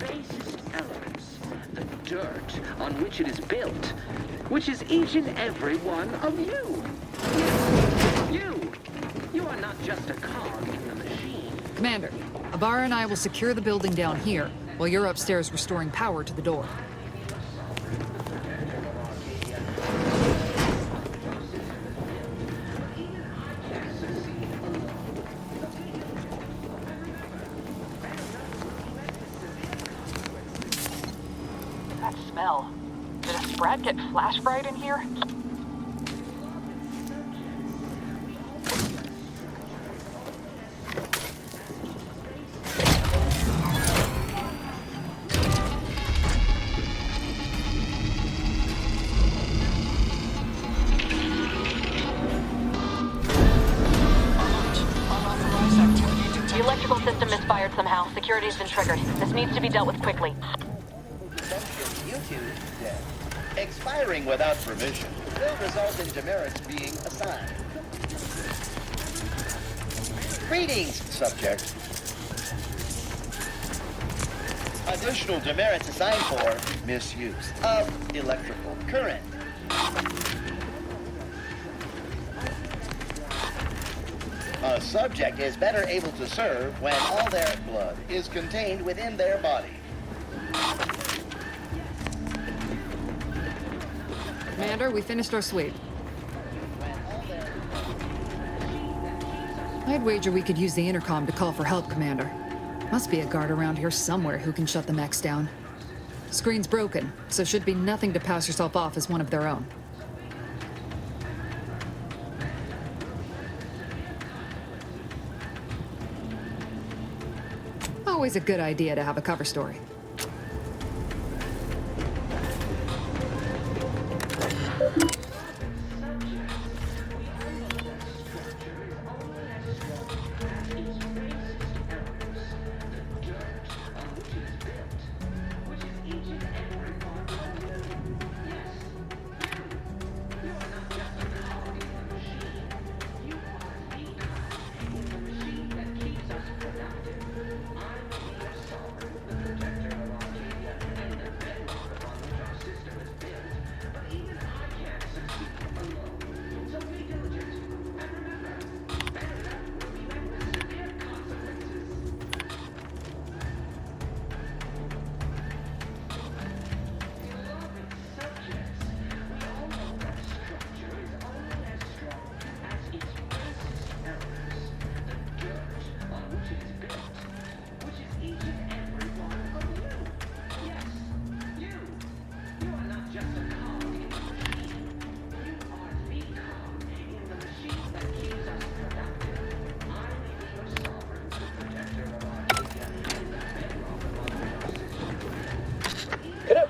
basest elements, the dirt on which it is built, which is each and every one of you. You are not just a cog in the machine. Commander, Abara and I will secure the building down here, while you're upstairs restoring power to the door. That smell. Did a sprat get flash fried in here? The electrical system misfired somehow. Security's been triggered. This needs to be dealt with quickly. Expiring without permission will result in demerits being assigned. Greetings, subject. Additional demerits assigned for misuse of electrical current. A subject is better able to serve when all their blood is contained within their body. Commander, we finished our sweep. I'd wager we could use the intercom to call for help, Commander. Must be a guard around here somewhere who can shut the mechs down. Screen's broken, so should be nothing to pass yourself off as one of their own. Always a good idea to have a cover story.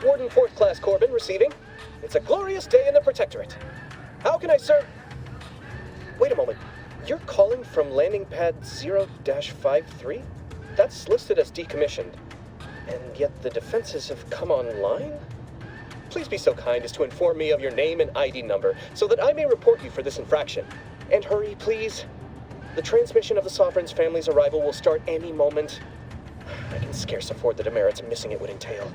Warden 4th Class Corbin receiving. It's a glorious day in the Protectorate. How can I serve? Wait a moment. You're calling from landing pad 0-53? That's listed as decommissioned. And yet the defenses have come online? Please be so kind as to inform me of your name and ID number so that I may report you for this infraction. And hurry, please. The transmission of the Sovereign's family's arrival will start any moment. I can scarce afford the demerits missing it would entail.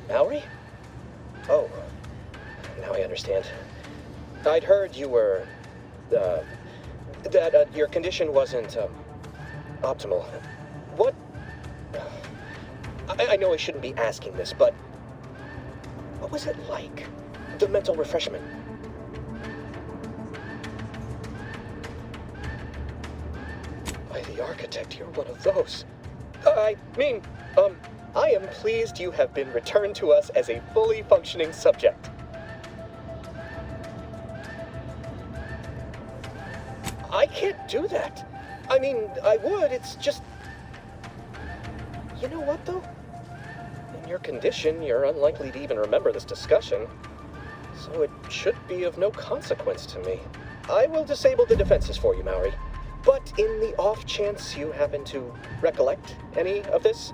Mallory? Oh, now I understand. I'd heard you were, that your condition wasn't, optimal. What? I know I shouldn't be asking this, but what was it like? The mental refreshment? By the architect, you're one of those. I mean, I am pleased you have been returned to us as a fully functioning subject. I can't do that. I mean, I would, it's just... You know what, though? In your condition, you're unlikely to even remember this discussion, so it should be of no consequence to me. I will disable the defenses for you, Mallory. But in the off chance you happen to recollect any of this,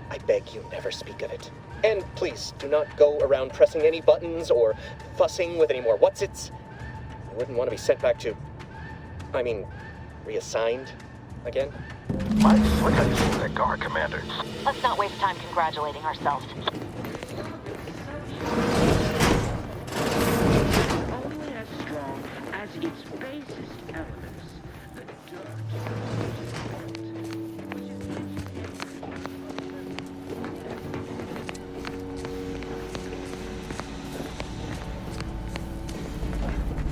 I beg you never speak of it. And please, do not go around pressing any buttons or fussing with any more whatsits. wouldn't want to be sent back to... I mean, reassigned again. Mike, look how you see that guard, Commander. Let's not waste time congratulating ourselves. Only as strong as its basest elements, the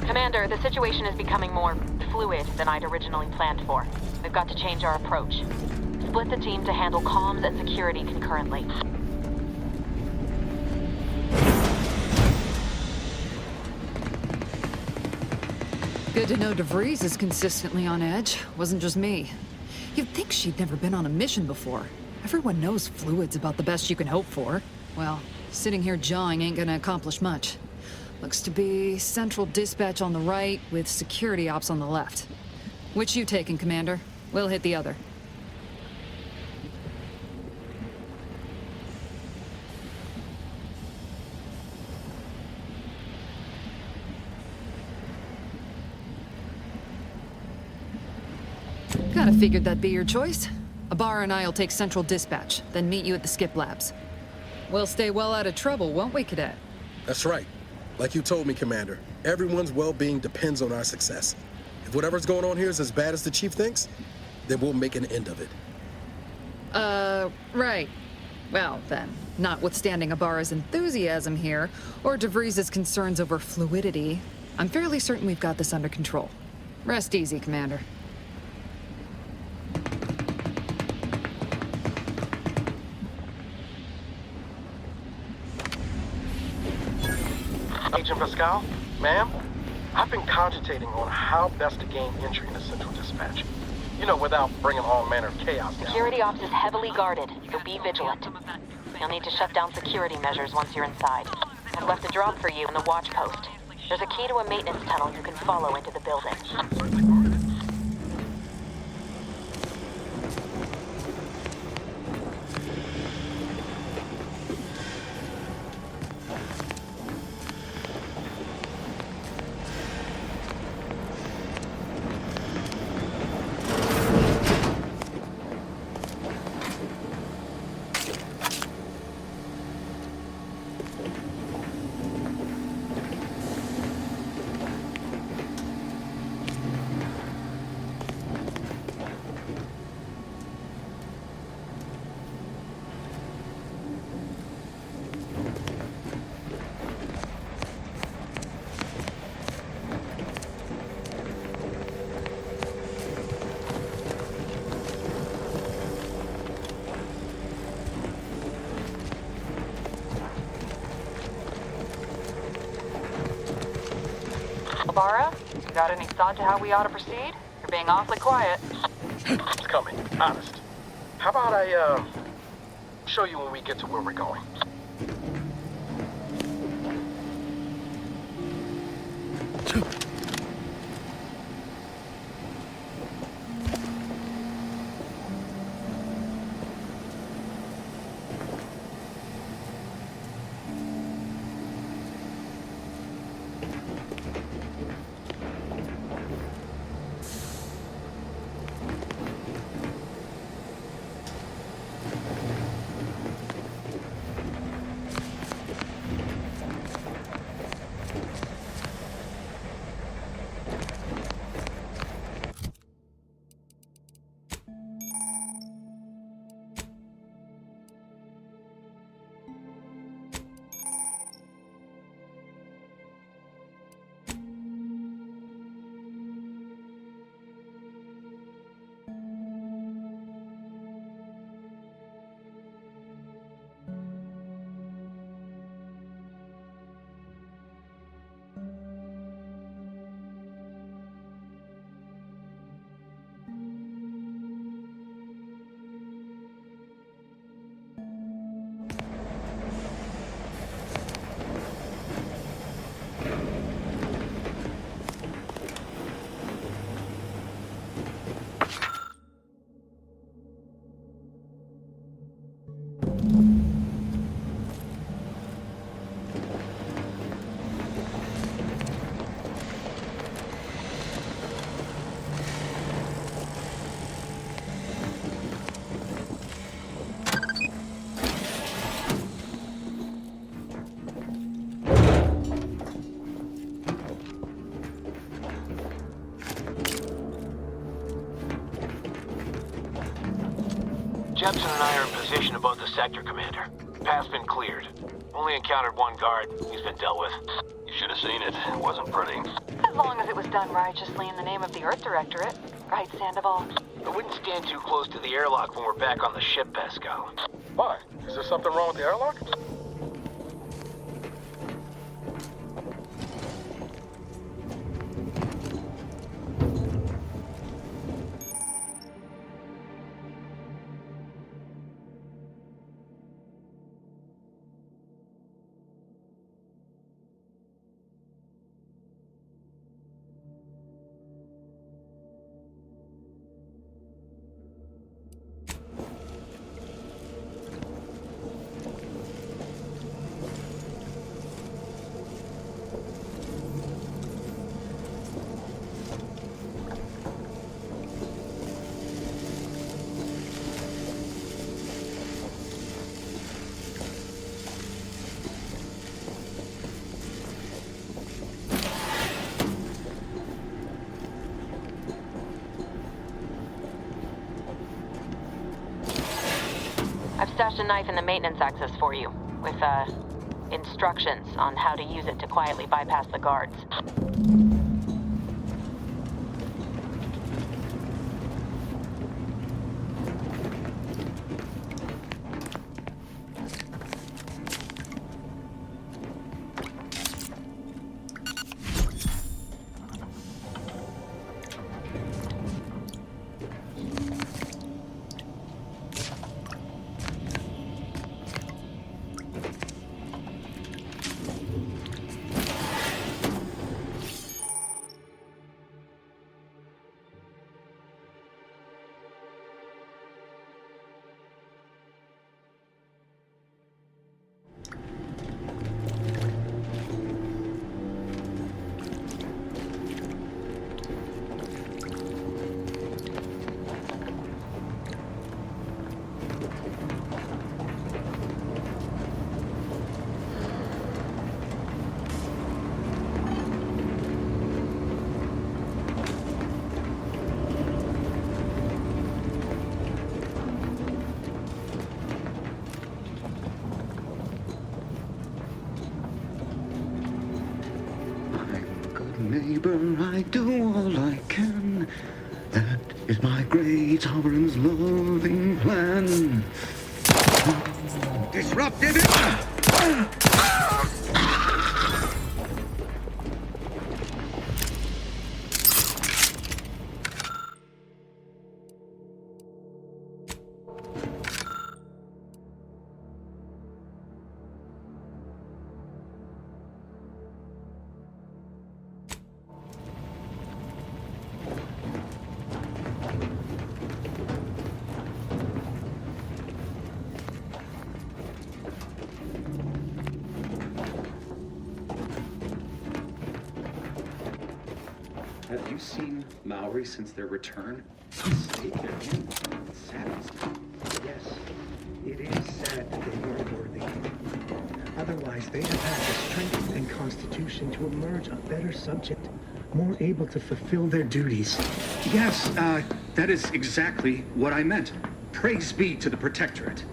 Commander, the situation is becoming more fluid than I'd originally planned for. We've got to change our approach. Split the team to handle comms and security concurrently. Good to know DeVries is consistently on edge. Wasn't just me. You'd think she'd never been on a mission before. Everyone knows fluid's about the best you can hope for. Well, sitting here jawing ain't gonna accomplish much. Looks to be central dispatch on the right with security ops on the left. Which you taking, Commander? We'll hit the other. Kinda figured that'd be your choice. Ibarra and I'll take central dispatch, then meet you at the skip labs. We'll stay well out of trouble, won't we, Cadet? That's right. Like you told me, Commander, everyone's well-being depends on our success. If whatever's going on here is as bad as the Chief thinks, then we'll make an end of it. Right. Well, then, notwithstanding Ibarra's enthusiasm here, or DeVries' concerns over fluidity, I'm fairly certain we've got this under control. Rest easy, Commander. Agent Pascal, ma'am, I've been cogitating on how best to gain entry into Central Dispatch. You know, without bringing all manner of chaos down. Security ops is heavily guarded, so be vigilant. You'll need to shut down security measures once you're inside. I've left a drop for you in the watch post. There's a key to a maintenance tunnel you can follow into the building. Ibarra, got any thought to how we ought to proceed? You're being awfully quiet. It's coming, honest. How about I, show you when we get to where we're going? Jepson and I are in position above the sector, Commander. Path's been cleared. Only encountered one guard. He's been dealt with. You should have seen it. It wasn't pretty. As long as it was done righteously in the name of the Earth Directorate. Right, Sandoval? I wouldn't stand too close to the airlock when we're back on the ship, Pascal. Why? Is there something wrong with the airlock? I've stashed a knife in the maintenance access for you, with, instructions on how to use it to quietly bypass the guards. Neighbor, I do all I can. That is my great sovereign's loving plan. Disrupted it! Have you seen Maori since their return? The state they're in saddens me. Yes, it is sad that they weren't worthy. Otherwise, they'd have had the strength and constitution to emerge a better subject, more able to fulfill their duties. Yes, that is exactly what I meant. Praise be to the Protectorate.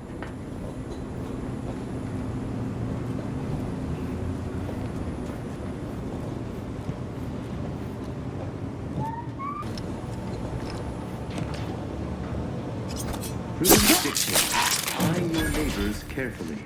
Please dictate. Eye your neighbors carefully.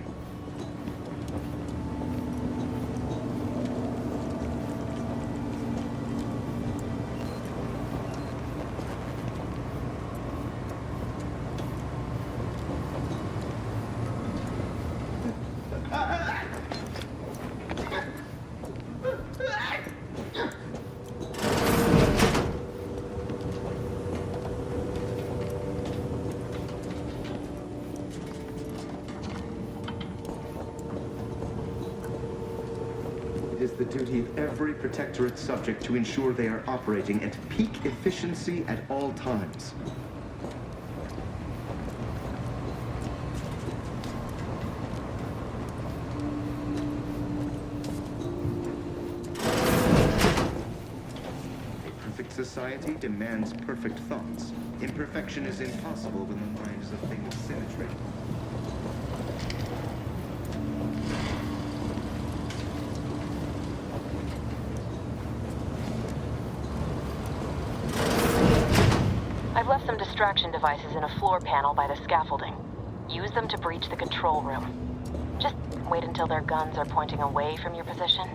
It is the duty of every Protectorate subject to ensure they are operating at peak efficiency at all times. perfect society demands perfect thoughts. Imperfection is impossible when the mind is a thing of symmetry. I've left some distraction devices in a floor panel by the scaffolding. Use them to breach the control room. Just wait until their guns are pointing away from your position.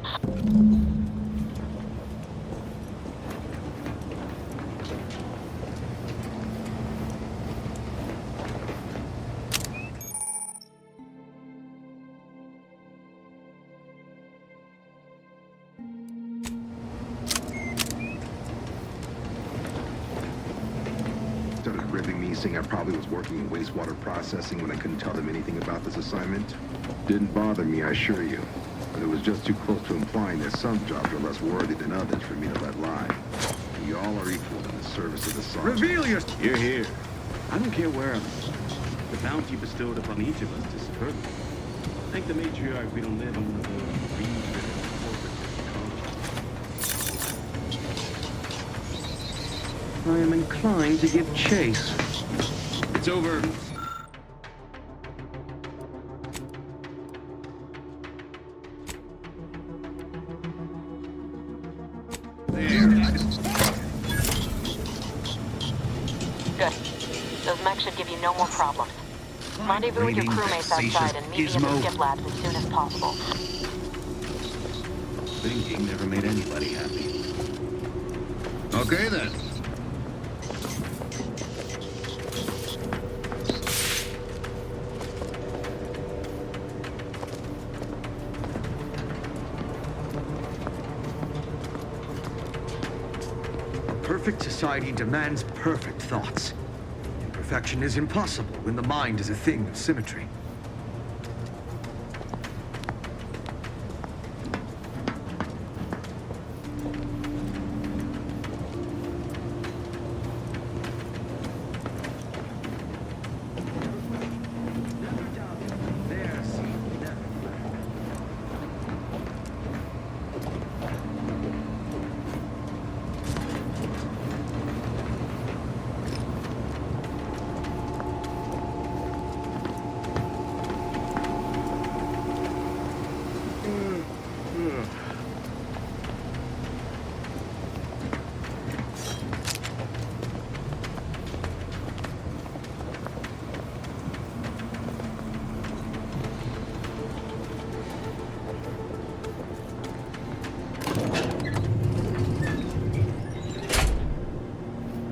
Started ripping me, saying I probably was working in wastewater processing when I couldn't tell them anything about this assignment. Didn't bother me, I assure you. But it was just too close to implying that some jobs are less worthy than others for me to let lie. We all are equal in the service of the sun. Reveal yourself! Here, here. I don't care where I'm from. The bounty bestowed upon each of us is superb. Thank the matriarch we don't live in one of those green-driven corporate colonies. I am inclined to give chase. It's over. Good. Those mechs should give you no more problems. Rendezvous with your crewmates outside and meet me in the skip labs as soon as possible. Thinking never made anybody happy. Okay then. Perfect society demands perfect thoughts. Imperfection is impossible when the mind is a thing of symmetry.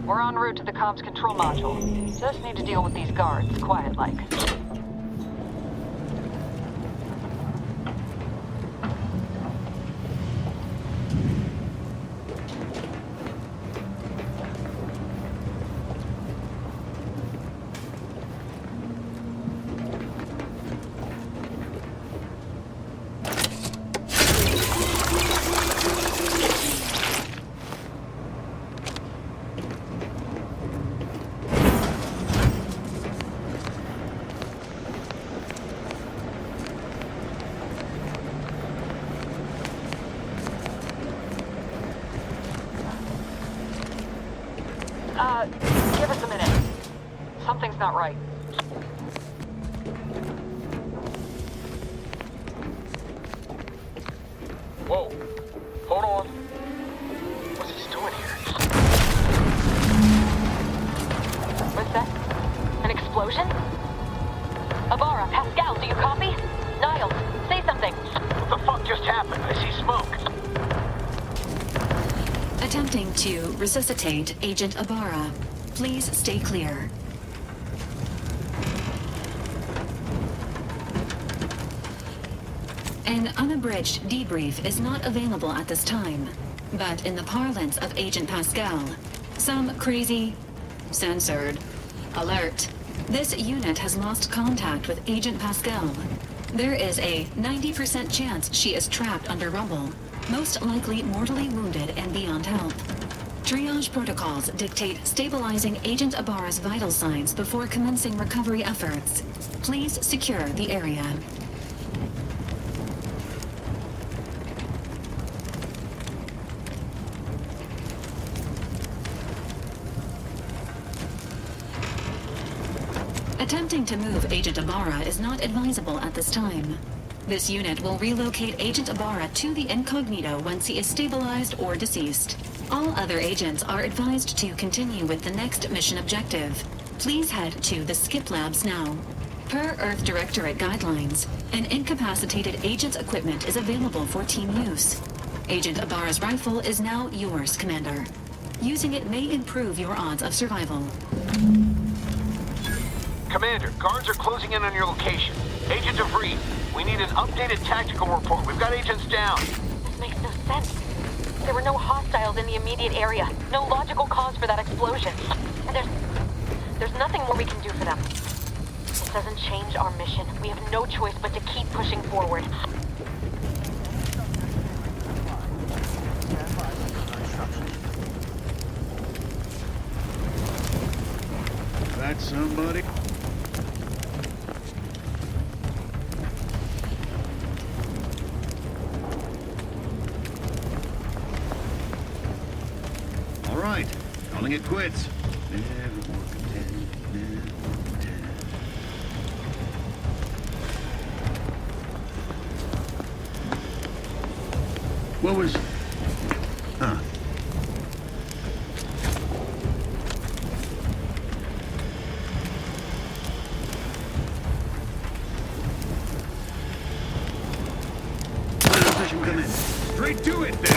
We're en route to the comms control module. Just need to deal with these guards, quiet-like. Give us a minute. Something's not right. Whoa. Hold on. What's he doing here? What's that? An explosion? Abara, Pascal, do you copy? Niles, say something. What the fuck just happened? I see smoke. Attempting to resuscitate Agent Abara. Please stay clear. An unabridged debrief is not available at this time, but in the parlance of Agent Pascal, some crazy, censored, alert. This unit has lost contact with Agent Pascal. There is a 90% chance she is trapped under rubble, most likely mortally wounded and beyond help. Triage protocols dictate stabilizing Agent Abara's vital signs before commencing recovery efforts. Please secure the area. Attempting to move Agent Ibarra is not advisable at this time. This unit will relocate Agent Ibarra to the incognito once he is stabilized or deceased. All other agents are advised to continue with the next mission objective. Please head to the Skip Labs now. Per Earth Directorate guidelines, an incapacitated agent's equipment is available for team use. Agent Ibarra's rifle is now yours, Commander. Using it may improve your odds of survival. Commander, guards are closing in on your location. Agent DeVries, we need an updated tactical report. We've got agents down. This makes no sense. There were no hostiles in the immediate area. No logical cause for that explosion. And there's nothing more we can do for them. It doesn't change our mission. We have no choice but to keep pushing forward. That's somebody. All right, calling it quits. Never more content, never more content. What was... Huh. Position come in. Straight to it, then.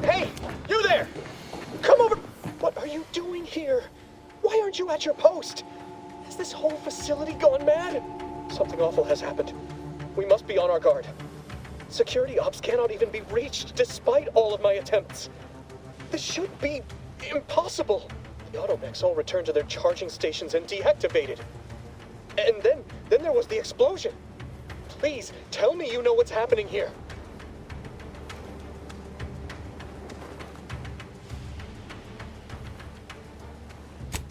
Hey, you there! Come over! What are you doing here? Why aren't you at your post? Has this whole facility gone mad? Something awful has happened. We must be on our guard. Security ops cannot even be reached despite all of my attempts. This should be impossible. The automechs all returned to their charging stations and deactivated. And then there was the explosion. Please, tell me you know what's happening here.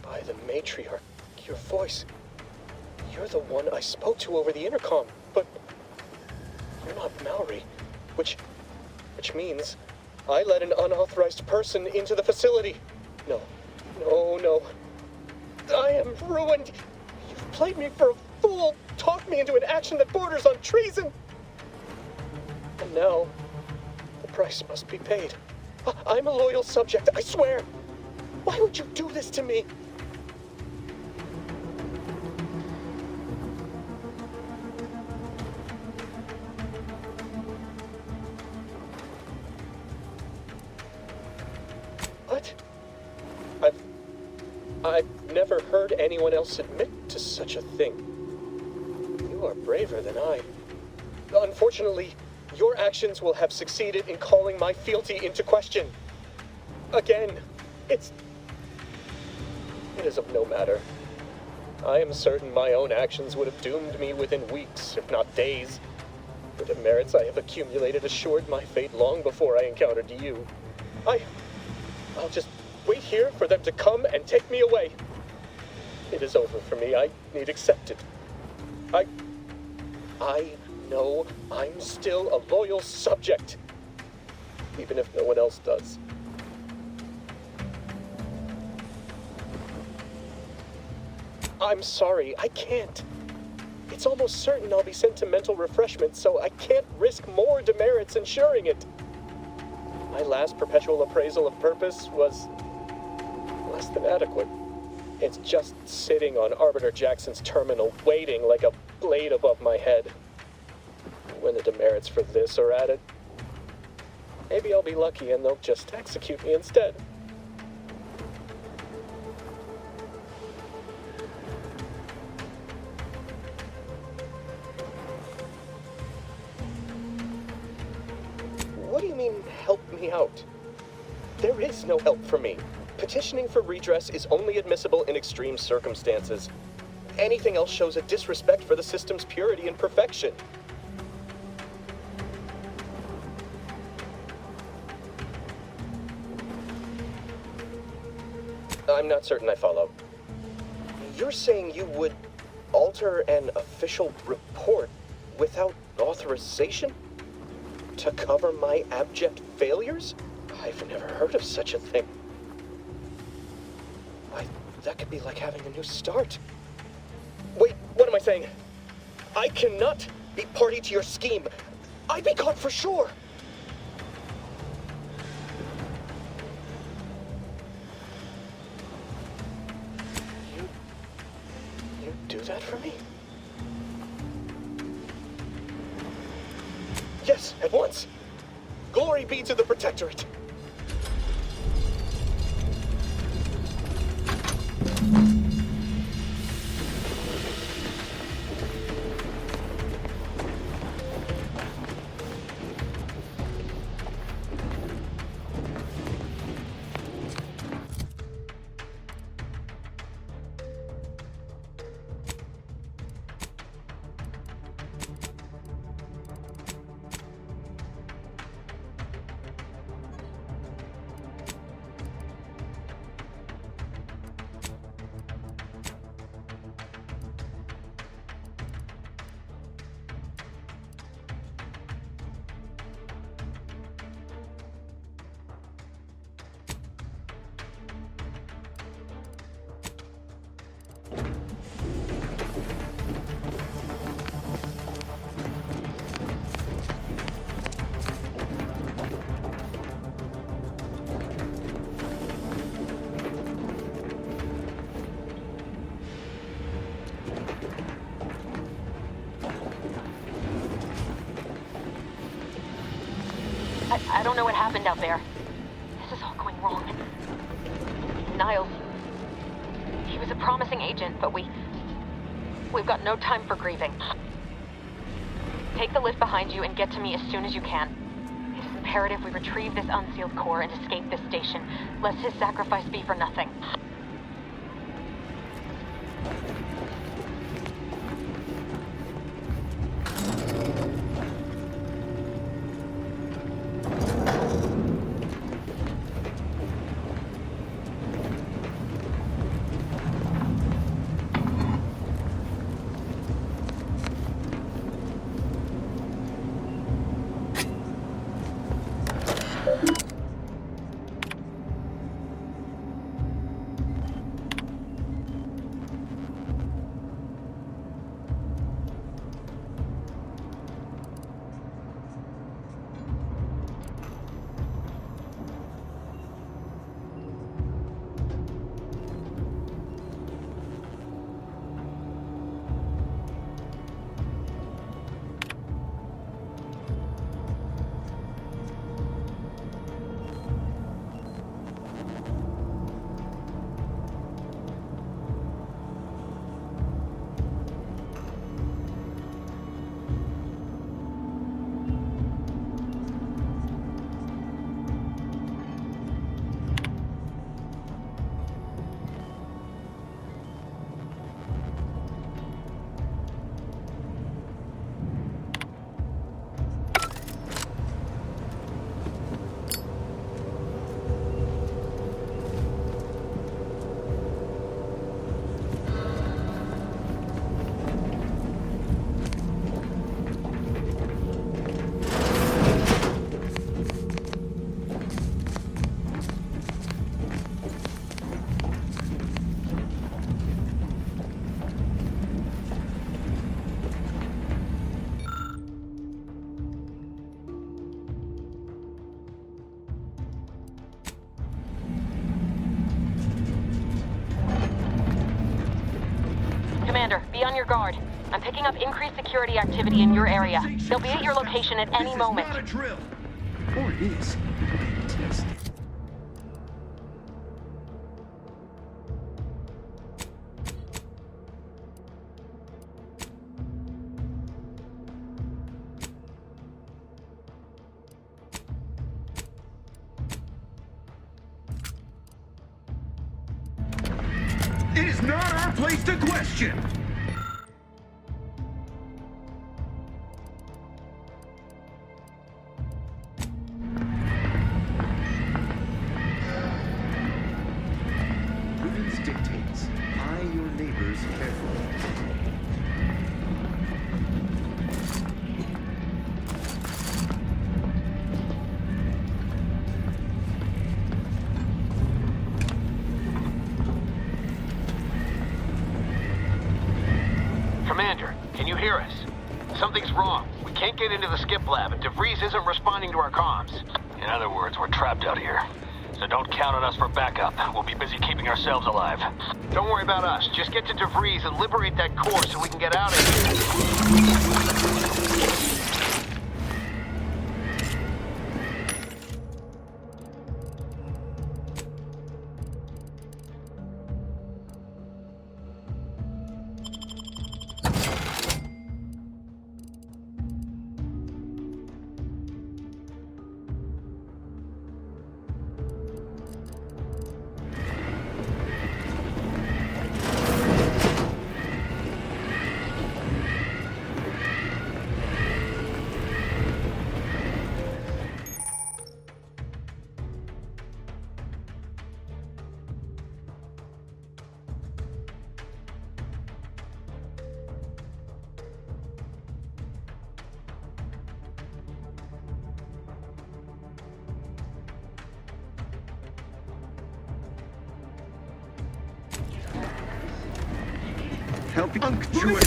By the matriarch, your voice. You're the one I spoke to over the intercom, but you're not Mallory, which means I let an unauthorized person into the facility. No. I am ruined. You've played me for a fool, talked me into an action that borders on treason. And now, the price must be paid. I'm a loyal subject, I swear. Why would you do this to me? What? I've never heard anyone else admit to such a thing. You are braver than I. Unfortunately, your actions will have succeeded in calling my fealty into question. Again, it is of no matter. I am certain my own actions would have doomed me within weeks, if not days. The demerits I have accumulated assured my fate long before I encountered you. I'll just wait here for them to come and take me away. It is over for me. I need accepted. I know I'm still a loyal subject, even if no one else does. I'm sorry, I can't. It's almost certain I'll be sent to mental refreshment, so I can't risk more demerits ensuring it. My last perpetual appraisal of purpose was less than adequate. It's just sitting on Arbiter Jackson's terminal, waiting like a blade above my head. When the demerits for this are added, maybe I'll be lucky and they'll just execute me instead. There is no help for me. Petitioning for redress is only admissible in extreme circumstances. Anything else shows a disrespect for the system's purity and perfection. I'm not certain I follow. You're saying you would alter an official report without authorization? To cover my abject failures? I've never heard of such a thing. Why, that could be like having a new start. Wait, what am I saying? I cannot be party to your scheme. I'd be caught for sure. You do that for me? Yes, at once. Glory be to the Protectorate. I don't know what happened out there. This is all going wrong. Niles. He was a promising agent, but we've got no time for grieving. Take the lift behind you and get to me as soon as you can. It is imperative we retrieve this unsealed core and escape this station, lest his sacrifice be for nothing. Commander, be on your guard. I'm picking up increased security activity in your area. They'll be at your location at any moment. This is not a drill. Or it is. Test it. It is not our place to question! Prudence dictates, eye your neighbors carefully. Commander, can you hear us? Something's wrong. We can't get into the skip lab, and DeVries isn't responding to our comms. In other words, we're trapped out here. So don't count on us for backup. We'll be busy keeping ourselves alive. Don't worry about us. Just get to DeVries and liberate that core so we can get out of here. Help punctuate.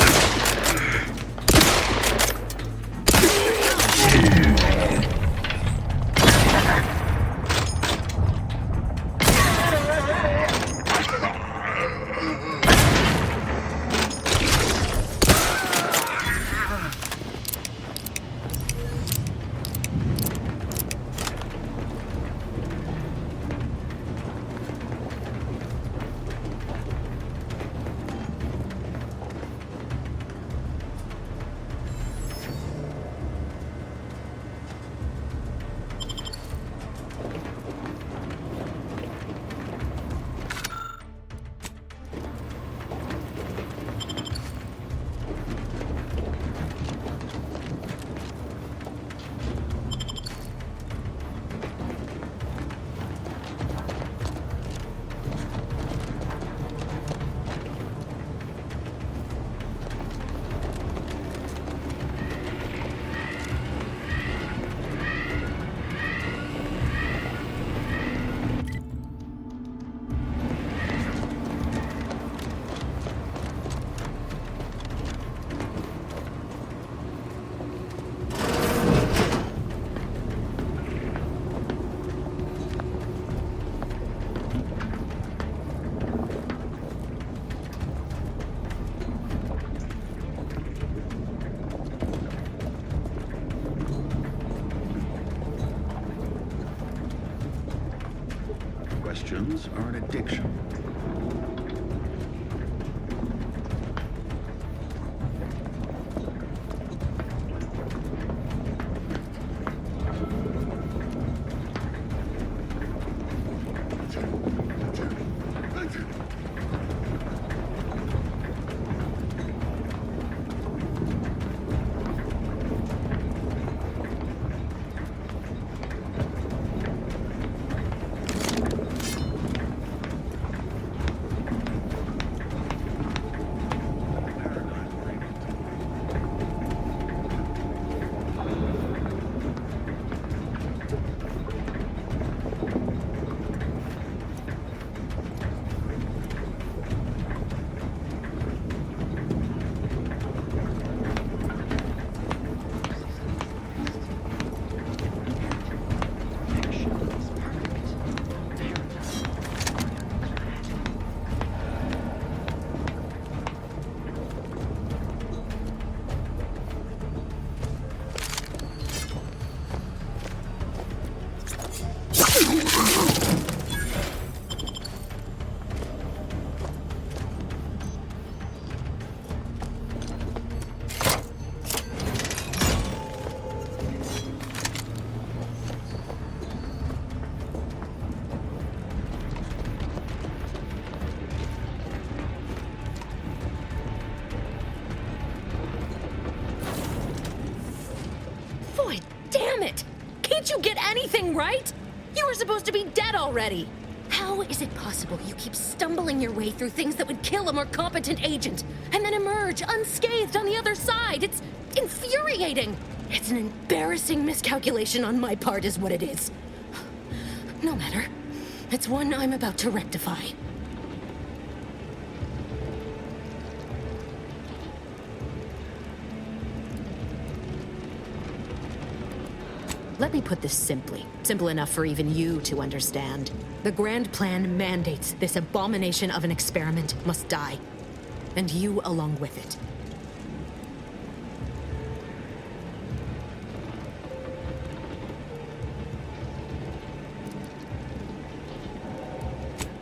Questions are an addiction. you get anything right? You were supposed to be dead already. How is it possible you keep stumbling your way through things that would kill a more competent agent, and then emerge unscathed on the other side? It's infuriating. It's an embarrassing miscalculation on my part is what it is. No matter. It's one I'm about to rectify. Let me put this simply. Simple enough for even you to understand. The Grand Plan mandates this abomination of an experiment must die. And you along with it.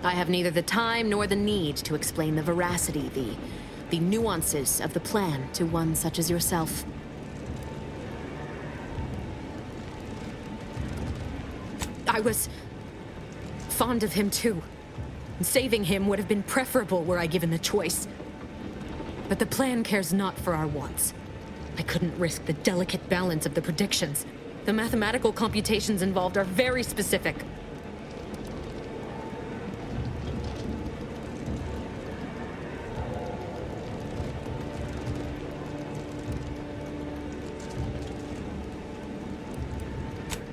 I have neither the time nor the need to explain the veracity, the nuances of the plan to one such as yourself. I was fond of him too. Saving him would have been preferable were I given the choice. But the plan cares not for our wants. I couldn't risk the delicate balance of the predictions. The mathematical computations involved are very specific.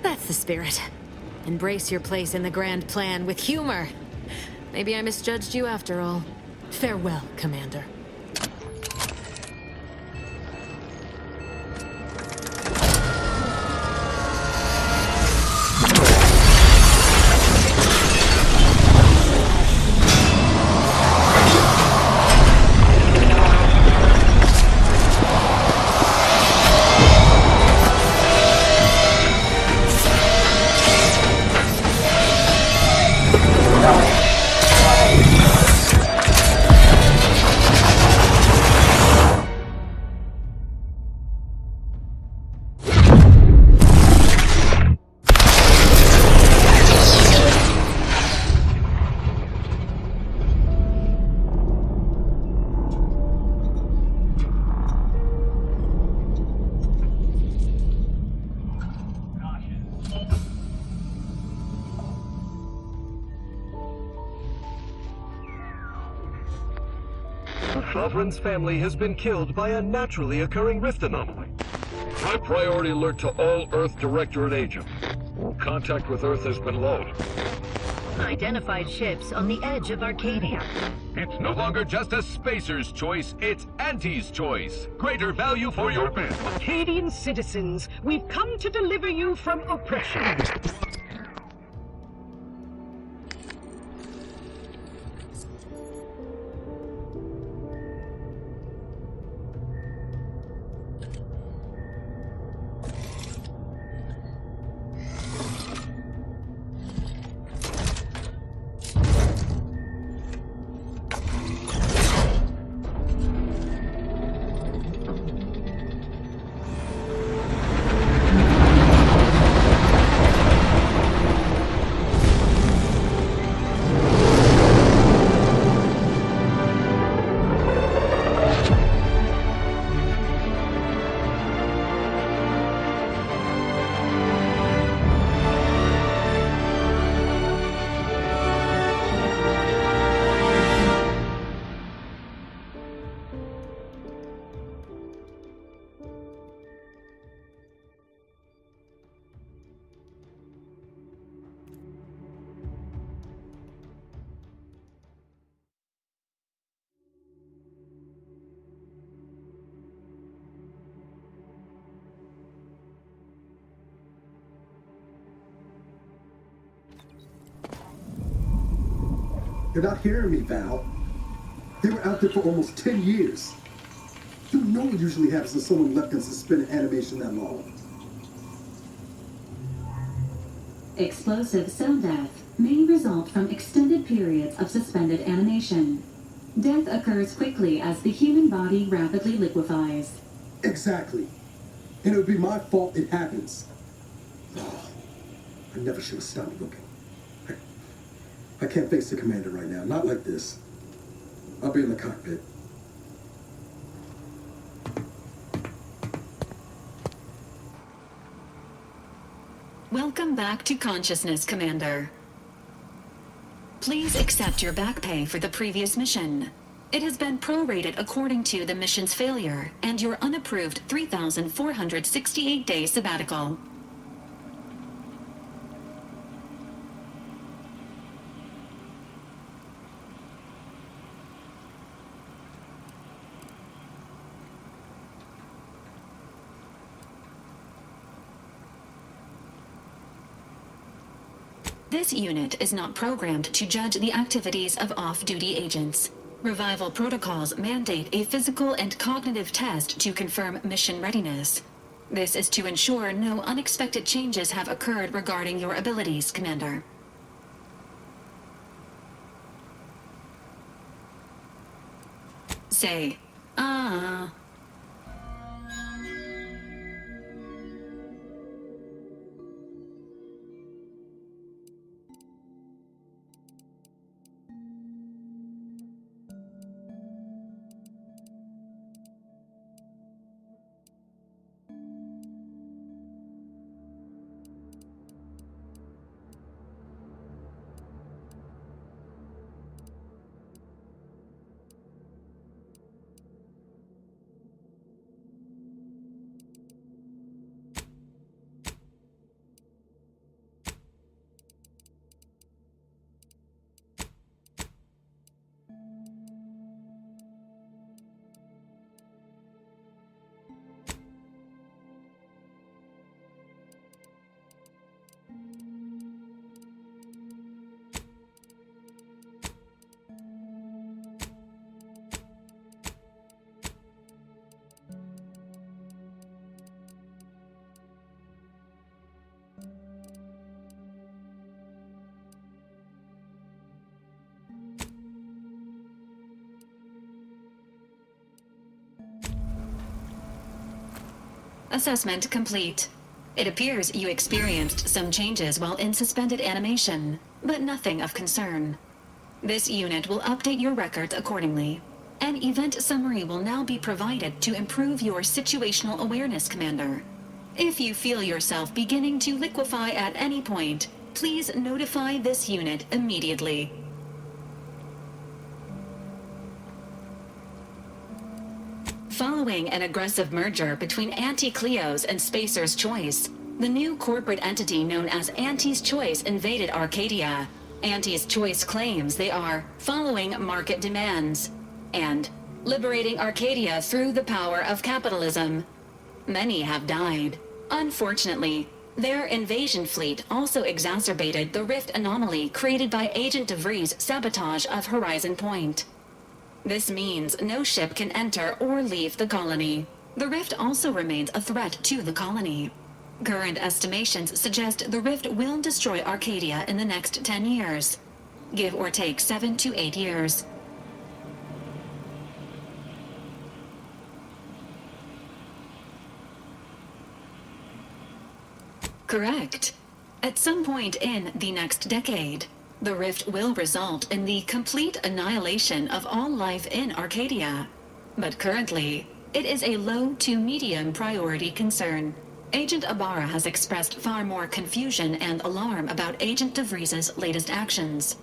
That's the spirit. Embrace your place in the Grand Plan with humor. Maybe I misjudged you after all. Farewell, Commander. Sovereign's family has been killed by a naturally occurring rift anomaly. High priority alert to all Earth Directorate agents. Contact with Earth has been low. Identified ships on the edge of Arcadia. It's no longer just a spacer's choice, it's Auntie's choice. Greater value for your men. Arcadian citizens, we've come to deliver you from oppression. You're not hearing me, Val. They were out there for almost 10 years. You know what usually happens when someone left in suspended animation that long. Explosive cell death may result from extended periods of suspended animation. Death occurs quickly as the human body rapidly liquefies. Exactly. And it would be my fault it happens. Oh, I never should have stopped looking. I can't face the commander right now. Not like this. I'll be in the cockpit. Welcome. Welcome back to consciousness, Commander. Please accept your back pay for the previous mission. It has been prorated according to the mission's failure and your unapproved 3,468-day sabbatical. This unit is not programmed to judge the activities of off-duty agents. Revival protocols mandate a physical and cognitive test to confirm mission readiness. This is to ensure no unexpected changes have occurred regarding your abilities, Commander. Say, ah. Assessment complete. It appears you experienced some changes while in suspended animation, but nothing of concern. This unit will update your records accordingly. An event summary will now be provided to improve your situational awareness, Commander. If you feel yourself beginning to liquefy at any point, please notify this unit immediately. Following an aggressive merger between Anti-Cleo's and Spacer's Choice, the new corporate entity known as Anti's Choice invaded Arcadia. Anti's Choice claims they are following market demands and liberating Arcadia through the power of capitalism. Many have died. Unfortunately, their invasion fleet also exacerbated the rift anomaly created by Agent DeVries' sabotage of Horizon Point. This means no ship can enter or leave the colony. The rift also remains a threat to the colony. Current estimations suggest the rift will destroy Arcadia in the next 10 years. Give or take 7 to 8 years. Correct. At some point in the next decade, the rift will result in the complete annihilation of all life in Arcadia. But currently, it is a low to medium priority concern. Agent Ibarra has expressed far more confusion and alarm about Agent DeVries' latest actions.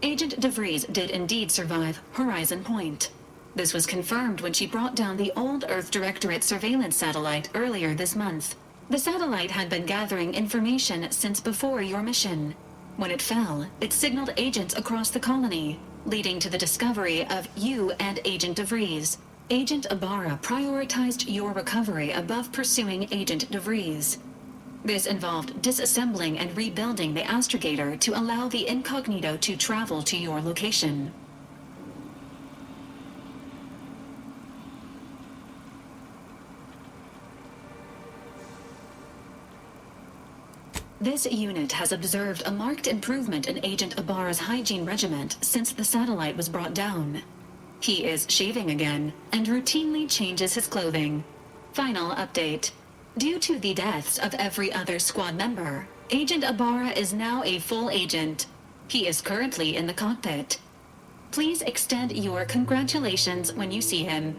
Agent DeVries did indeed survive Horizon Point. This was confirmed when she brought down the old Earth Directorate surveillance satellite earlier this month. The satellite had been gathering information since before your mission. When it fell, it signaled agents across the colony, leading to the discovery of you and Agent DeVries. Agent Ibarra prioritized your recovery above pursuing Agent DeVries. This involved disassembling and rebuilding the astrogator to allow the incognito to travel to your location. This unit has observed a marked improvement in Agent Ibarra's hygiene regimen since the satellite was brought down. He is shaving again and routinely changes his clothing. Final update. Due to the deaths of every other squad member, Agent Ibarra is now a full agent. He is currently in the cockpit. Please extend your congratulations when you see him.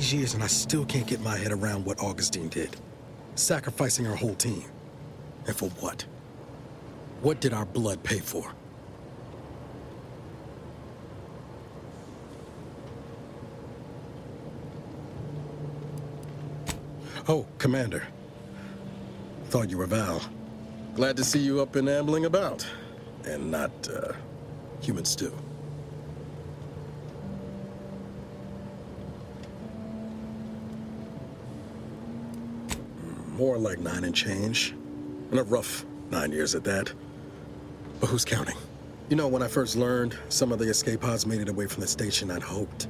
these years and I still can't get my head around what Augustine did. Sacrificing our whole team. And for what? What did our blood pay for? Oh, Commander. Thought you were Val. Glad to see you up and ambling about. And not, human stew. More like 9 and change. And a rough 9 years at that. But who's counting? You know, when I first learned some of the escape pods made it away from the station, I'd hoped.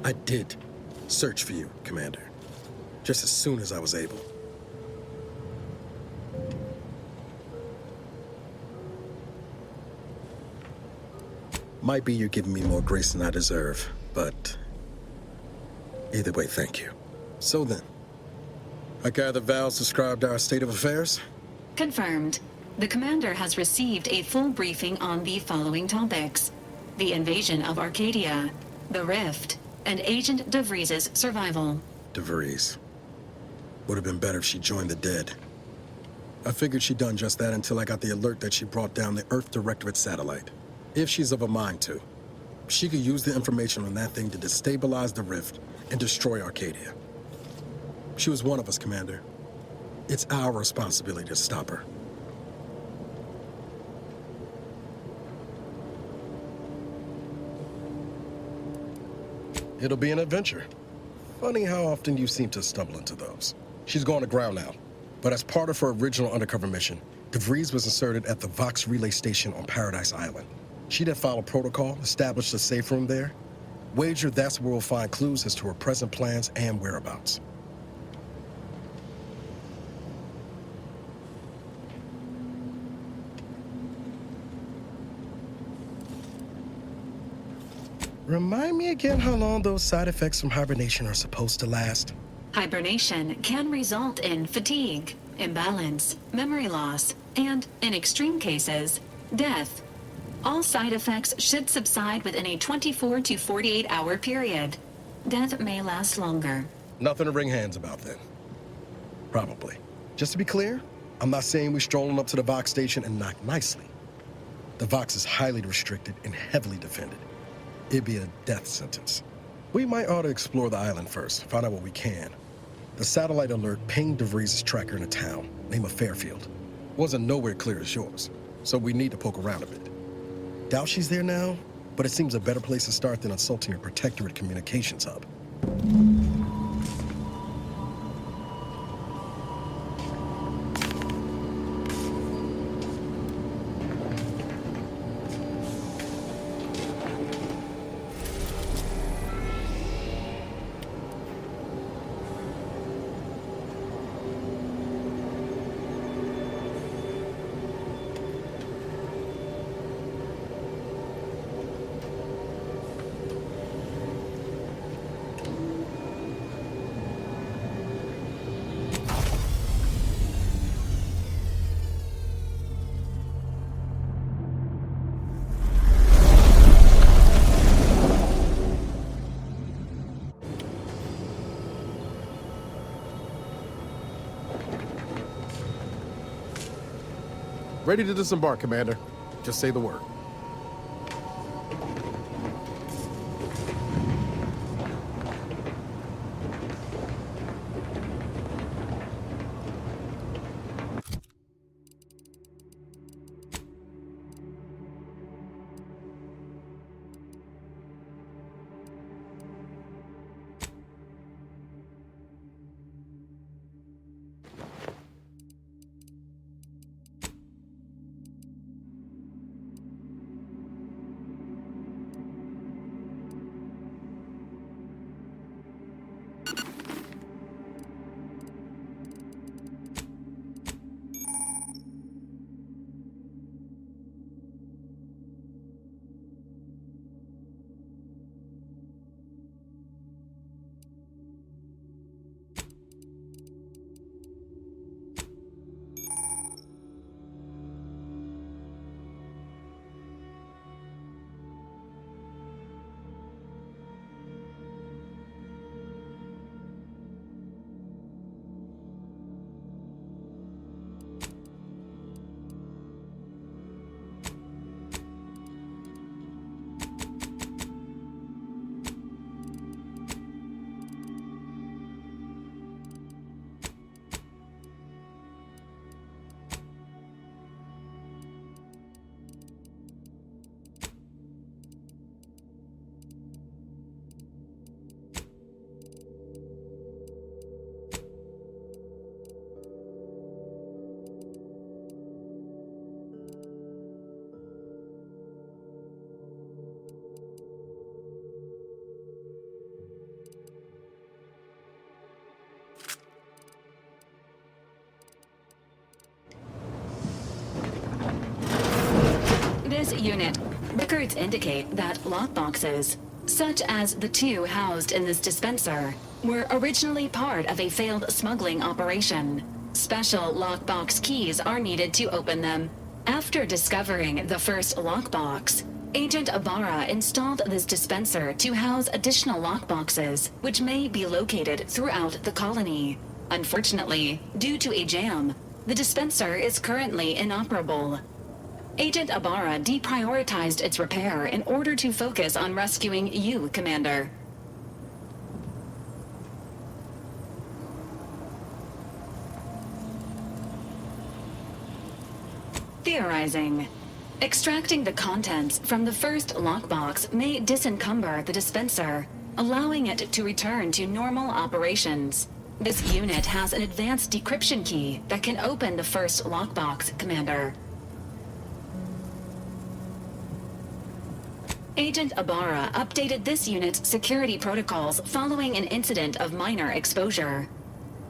I did search for you, Commander. Just as soon as I was able. Might be you're giving me more grace than I deserve, but either way, thank you. So then, I gather Val's described our state of affairs? Confirmed. The commander has received a full briefing on the following topics: the invasion of Arcadia, the Rift, and Agent DeVries' survival. DeVries. Would have been better if she joined the dead. I figured she'd done just that until I got the alert that she brought down the Earth Directorate satellite. If she's of a mind to, she could use the information on that thing to destabilize the Rift and destroy Arcadia. She was one of us, Commander. It's our responsibility to stop her. It'll be an adventure. Funny how often you seem to stumble into those. She's going to ground now, but as part of her original undercover mission, DeVries was inserted at the Vox relay station on Paradise Island. She'd have followed protocol, established a safe room there. Wager that's where we'll find clues as to her present plans and whereabouts. Remind me again how long those side effects from hibernation are supposed to last? Hibernation can result in fatigue, imbalance, memory loss, and, in extreme cases, death. All side effects should subside within a 24 to 48 hour period. Death may last longer. Nothing to wring hands about then. Probably. Just to be clear, I'm not saying we're strolling up to the Vox station and knock nicely. The Vox is highly restricted and heavily defended. It'd be a death sentence. We might ought to explore the island first, find out what we can. The satellite alert pinged DeVries' tracker in a town, name of Fairfield. Wasn't nowhere clear as yours, so we need to poke around a bit. Doubt she's there now, but it seems a better place to start than assaulting her Protectorate communications hub. Ready to disembark, Commander. Just say the word. This unit, records indicate that lockboxes, such as the two housed in this dispenser, were originally part of a failed smuggling operation. Special lockbox keys are needed to open them. After discovering the first lockbox, Agent Ibarra installed this dispenser to house additional lockboxes, which may be located throughout the colony. Unfortunately, due to a jam, the dispenser is currently inoperable. Agent Ibarra deprioritized its repair in order to focus on rescuing you, Commander. Theorizing. Extracting the contents from the first lockbox may disencumber the dispenser, allowing it to return to normal operations. This unit has an advanced decryption key that can open the first lockbox, Commander. Agent Ibarra updated this unit's security protocols following an incident of minor exposure.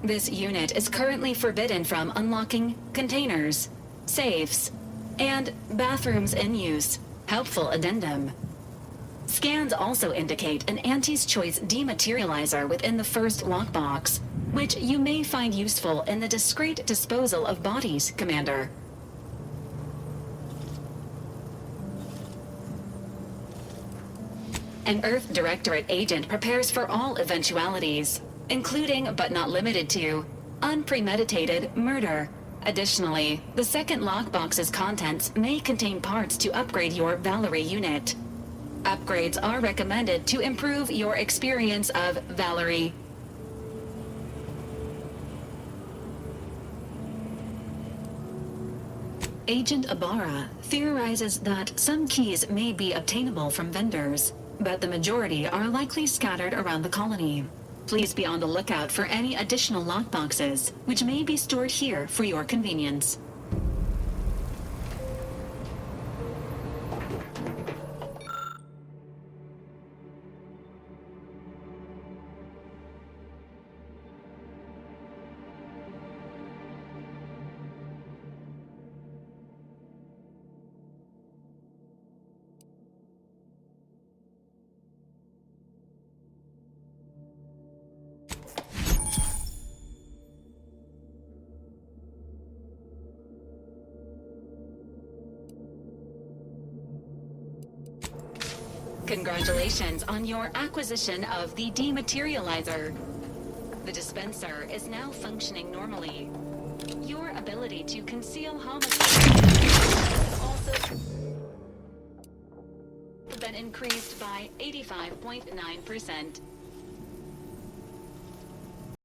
This unit is currently forbidden from unlocking containers, safes, and bathrooms in use. Helpful addendum. Scans also indicate an Anti's Choice dematerializer within the first lockbox, which you may find useful in the discreet disposal of bodies, Commander. An Earth Directorate agent prepares for all eventualities, including but not limited to unpremeditated murder. Additionally, the second lockbox's contents may contain parts to upgrade your Valerie unit. Upgrades are recommended to improve your experience of Valerie. Agent Ibarra theorizes that some keys may be obtainable from vendors, but the majority are likely scattered around the colony. Please be on the lookout for any additional lockboxes, which may be stored here for your convenience. Congratulations on your acquisition of the dematerializer. The dispenser is now functioning normally. Your ability to conceal homicide has also been increased by 85.9%.